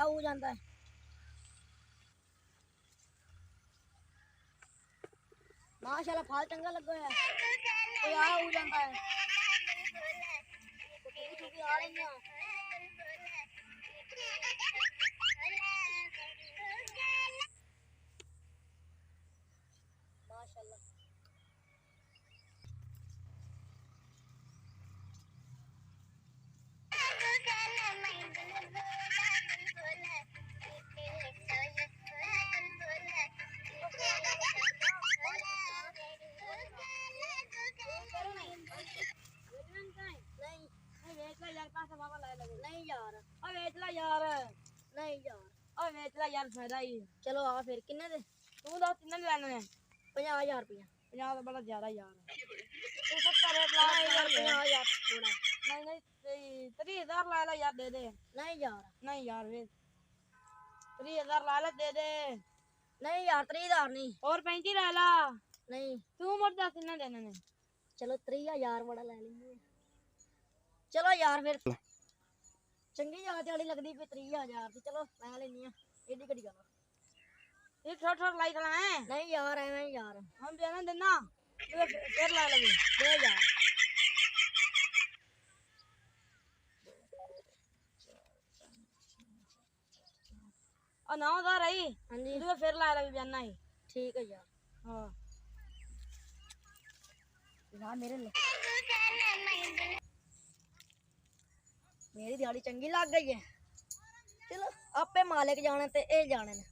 हो जाता है माशाल्लाह फाल चंगा लगा है कोई आ हो जाता है तो आ रही है माशाल्लाह नहीं यार ओ वेच ला यार नहीं यार ओ वेच ला यार फायदा ही चलो आ फिर किन्ने दे तू दस किन्ने लेने ने 50000 रुपया 50 तो बड़ा ज्यादा यार तू 70 रेट ला यार 50000 थोड़ा नहीं 30,000 ला ला यार दे दे नहीं यार वे 30,000 ला ले दे दे नहीं यार 30,000 नहीं और 35 ला ला नहीं तू मोड़ दस किन्ने देने ने चलो 30,000 बड़ा ले लेंगे चलो यार फिर चंगी जगह ते लगदी पे 30,000 की चलो मैं लेनी है एडी कड़ी गल ये छोटा लाई चला है नहीं यार एवें यार हम देना देना फिर ला लेंगे दे यार और 9,000 आई हां जी तो फिर ला लेंगे जाना ही ठीक है यार हां यार मेरी दिहाड़ी चंगी लग गई है चलो आपे मालिक जाने ते ए जाने ने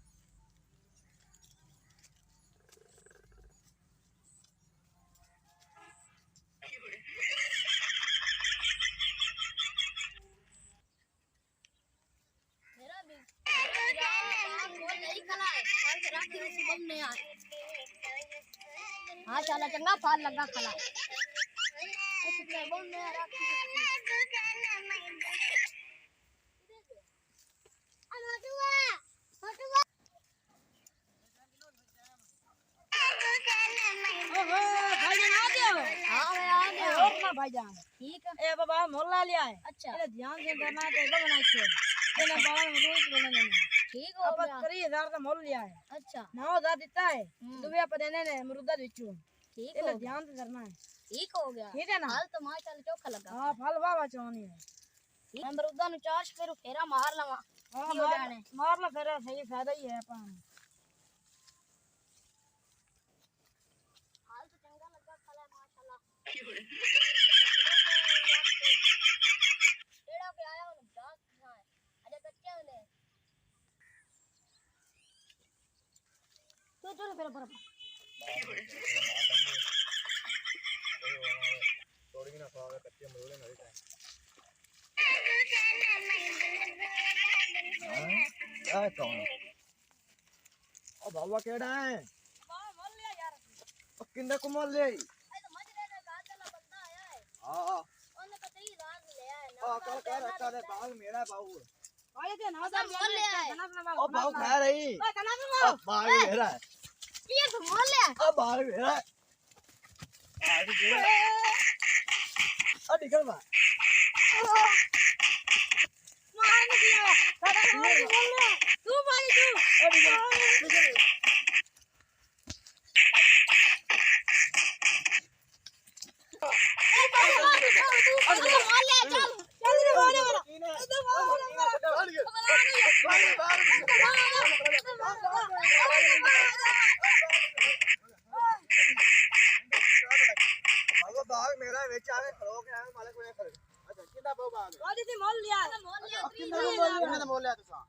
मेरा भी माशाल्लाह चंगा फल लगा खला भाईजान ठीक है ए बाबा मोला लिया है अच्छा ये ध्यान से करना है तो बना के मैंने बाबा रोज बोलने ने ठीक हो गया 30,000 का मोल लिया है अच्छा 9,000 देता है तुम्हें आप देने ने अमरूदा बेचो ठीक है ध्यान से करना है ठीक हो गया ठीक है ना फल तो माशाल्लाह चोखा लगा हां फल वाह चोनी है अमरूदा नु चार फिर फेरा मार लवा हां मार ला फेरा सही फायदा ही है अपन हाल तो चंगा लगा खला माशाल्लाह टेड़ा पे आया हूं दास है अरे कच्चे वाले तो चलो फिर पर थोड़ी भी ना खाओगे कच्चे अमरूद नहीं खाए हां कौन ओ बाबा केड़ा है बाबा मोल लिया यार ओ किंदे को मोल ले ए तो मजरे ने गाजला बंदा आया है हां ओने तो 30,000 ले आया ना ओ कह रखा है बाल मेरा बाबू भाई ते 9,000 मोल ले आया ओ बाबू खा रही ओ कना ओ बाल मेरा है ये तो मोल ले ओ बाल मेरा है आ निकल बा मार नहीं दिया तू मारी तू निकल बाग मेरा बेच आके खड़ो के आए मालिक ने खड़े अच्छा कितना बहु बाग वाली से मोल लिया कितना मोल लिया तुसा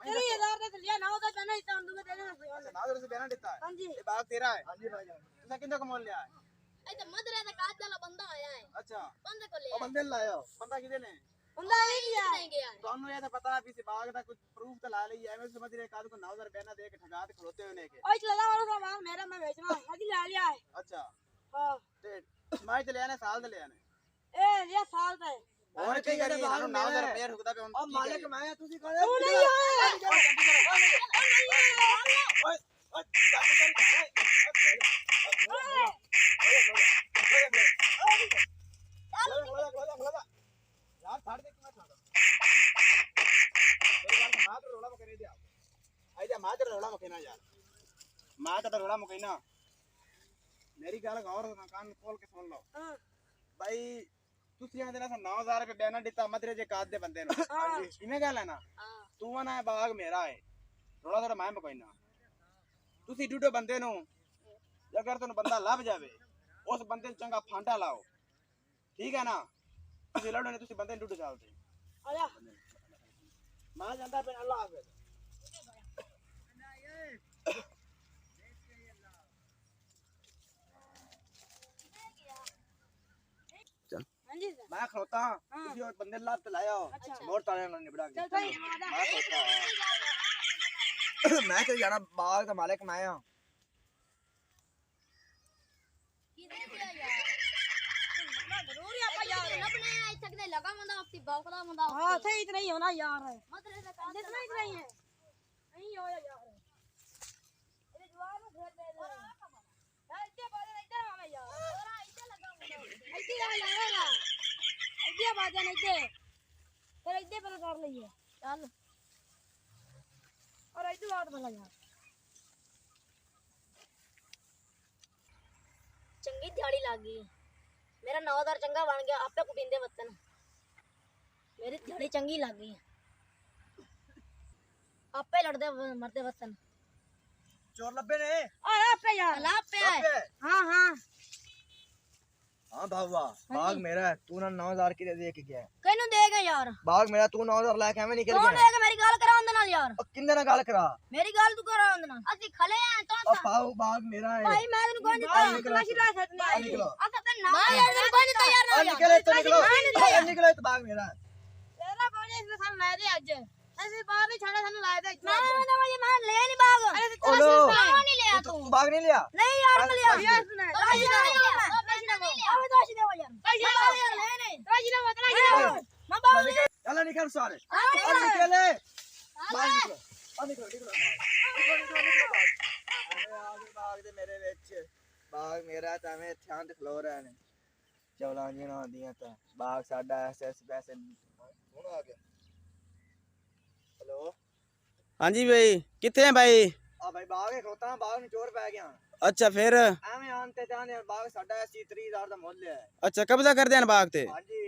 30,000 दे लिया 9,000 देना ही तुम दे देना अच्छा 9,000 से देना देता है हां जी ये बाग तेरा है हां जी भाई तुसा कितना का मोल लिया है ए तो मदरे का काज वाला बंदा आया है अच्छा बंदे को ले बंदे लाया बंदा किदे ने बंदा ही गया दोनों ये तो पता है किसी बाग का कुछ प्रूफ तो ला लिया है मैं समझ रहे काद को 9,000 रुपया ना दे के ठगा के खड़ोते होने के ओए चला वाला सामान मेरा मैं बेचना अभी ला लिया है अच्छा हां ते माई ते ले आने साल ते ले आने ए ये साल ते और के करी 9,000 रुपया रुकदा पे ओ मालिक मैं तुसी कौन तू नहीं है ओए के नहीं दिया आई जा मां तेरा रोड़ा मुकेना यार मां तेरा रोड़ा मुकेना मेरी गल गौर कान खोल के सुन लो हां भाई ਤੁਸੀਂ ਆਂਦੇ ਨਾ 9000 ਰੁਪਏ ਬਿਆਨਾ ਦਿੱਤਾ ਮਦਰੇ ਜੇ ਕਾਦ ਦੇ ਬੰਦੇ ਨੂੰ ਹਾਂਜੀ ਕਿਵੇਂ ਗੱਲ ਹੈ ਨਾ ਤੂੰ ਆ ਨਾ ਬਾਗ ਮੇਰਾ ਹੈ ਰੋੜਾ ਥੋੜਾ ਮੈਂ ਮਕੋਈਨਾ ਤੁਸੀਂ ਡੂਡੋ ਬੰਦੇ ਨੂੰ ਅਗਰ ਤੁਹਾਨੂੰ ਬੰਦਾ ਲੱਭ ਜਾਵੇ ਉਸ ਬੰਦੇ ਨੂੰ ਚੰਗਾ ਫਾਂਡਾ ਲਾਓ ਠੀਕ ਹੈ ਨਾ ਤੁਸੀਂ ਲੜੋ ਨਹੀਂ ਤੁਸੀਂ ਬੰਦੇ ਨੂੰ ਡੂਡੋ ਚਾਲਦੇ ਆ ਜਾ ਮੈਂ ਜਾਂਦਾ ਪਿਆ ਅੱਲਾਹ ਹਾਫਿਜ਼ ਹਾਂਜੀ सर मैं खलोता किसी और बंदे लात लाया मोर ताले ना निबड़ा के चल भाई मैं खलोता मैं तो जाना बाग का मालिक मैं हां किधर गया यार जरूर ही आपा यार अपने आई सकने लगा मंदा आपकी बावकला मंदा हां सही इतना ही होना यार मतलब ऐसा काम इतना ही है नहीं हो यार ये जवाब में घर दे दे ऐसे बोले इधर हमें यार और इधर लगा मुंडा ऐसे यार लगाना ऐसे बाजा नहीं दे फिर ऐसे पर कर लइए चल और ऐसे बात बोला यार चंगी दिहाड़ी लग गई मेरा 9000 चंगा बन गया आपे कुटिंदे वतन मेरी दिहाड़ी चंगी लग गई आपे लड़दे मरते वतन चोर लब्बे ने आया पे यार ला पे हां हां हां भावा बाग मेरा है तू ना 9000 की दे के गया केनु देगा यार बाग मेरा तू 9000 लाके एवें निकल कौन गया देगा मेरी गाल करा उनदे नाल यार किंदे ना गल करा मेरी गाल तू करा उनदे नाल असि खले हैं तो अब पाओ बाग मेरा है भाई मैं तेनु कौन दिता तलाशी ला सकने आई निकलो अस अपने नाम यार तेनु कौन दिता यार निकले तो निकलो निकले तो बाग मेरा है तेरा कौन है इसने सन लाए दे आज ऐसे बाहर नहीं छाड़ा सन लाए दे मैं ले नहीं बाग अरे तलाशी नहीं लिया तू बाग नहीं लिया नहीं यार मैं लिया यार सुना तलाशी नहीं लिया अब तलाशी दे यार तलाशी यार ले नहीं तलाशी ना तलाशी मैं बाग चलो निकल सारे और निकले बाहर निकलो और निकलो अरे आगे बाग दे मेरे विच बाग मेरा ਤਾਂ ਮੈਂ ਇੱਥੇ ਤੇ ਖਲੋ ਰਹੇ ਨੇ ਚੌਲਾਂ ਜੀਆਂ ਆਉਂਦੀਆਂ ਤਾਂ ਬਾਗ ਸਾਡਾ ਐਸਐਸ ਪੈਸੇ ਹੁਣ ਆ ਗਿਆ हेलो हाँ जी भाई कितने हैं भाई आ भाई बाग है खोता बाग में चोर पै गया अच्छा फिर ਐਵੇਂ ਆਂਤੇ ਜਾਣੇ ਬਾਗ ਸਾਡਾ 30000 ਦਾ ਮੁੱਲ ਹੈ अच्छा कब्जा कर दिया बाग ते ਹਾਂਜੀ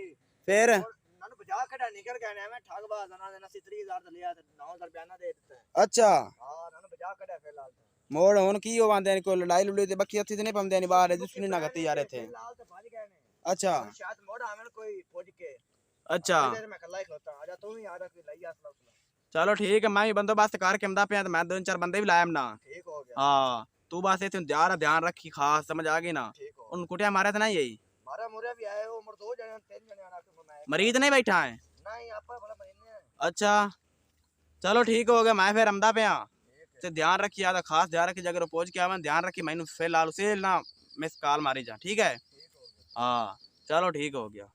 फिर ਨਾਨੂੰ ਬਜਾ ਖੜਾ ਨਿਕਲ ਗਏ ਨੇ ਐਵੇਂ ਠੱਗ ਬਾਜ਼ ਨਾ ਦੇਣਾ 30000 ਦਾ ਲਿਆ ਤੇ 9000 ਰੁਪਏ ਨਾ ਦੇ ਦਿੱਤਾ अच्छा ਹਾਂ ਨਾਨੂੰ ਬਜਾ ਖੜਾ ਫਿਲਹਾਲ मोड़ हुन की हो आंदे को लड़ाई लुड़ी ते बक्की हथी ते नहीं पमदे नहीं बाहर दुश्मनी ना करती यार थे ਫਿਲਹਾਲ ਤੇ ਭੱਜ ਗਏ ਨੇ अच्छा शायद मोड़ आवे कोई खोज के अच्छा इधर मैं कल्ला ही खलोता आजा तू ही आजा कोई लई आसला चलो ठीक है मैं भी बंदोबस्त करके आंदा पे मैं 2-4 बंदे भी लाया ना ठीक हो गया हां तू बस इथे ध्यान रखी खास समझ आ गई ना ठीक हो उन कुटिया मारे थे ना यही मारा मोरे भी आए वो उम्र 2 जने 3 जने आना के मैं मरीज नहीं बैठा है नहीं आपा बड़ा महीने अच्छा चलो ठीक हो गया मैं फिर आंदा पे ते ध्यान रखी आदा खास ध्यान रखी अगर पहुंच के आवा ध्यान रखी मैनू फिलहाल उसे ना मिस कॉल मारी जा ठीक है हां चलो ठीक हो गया।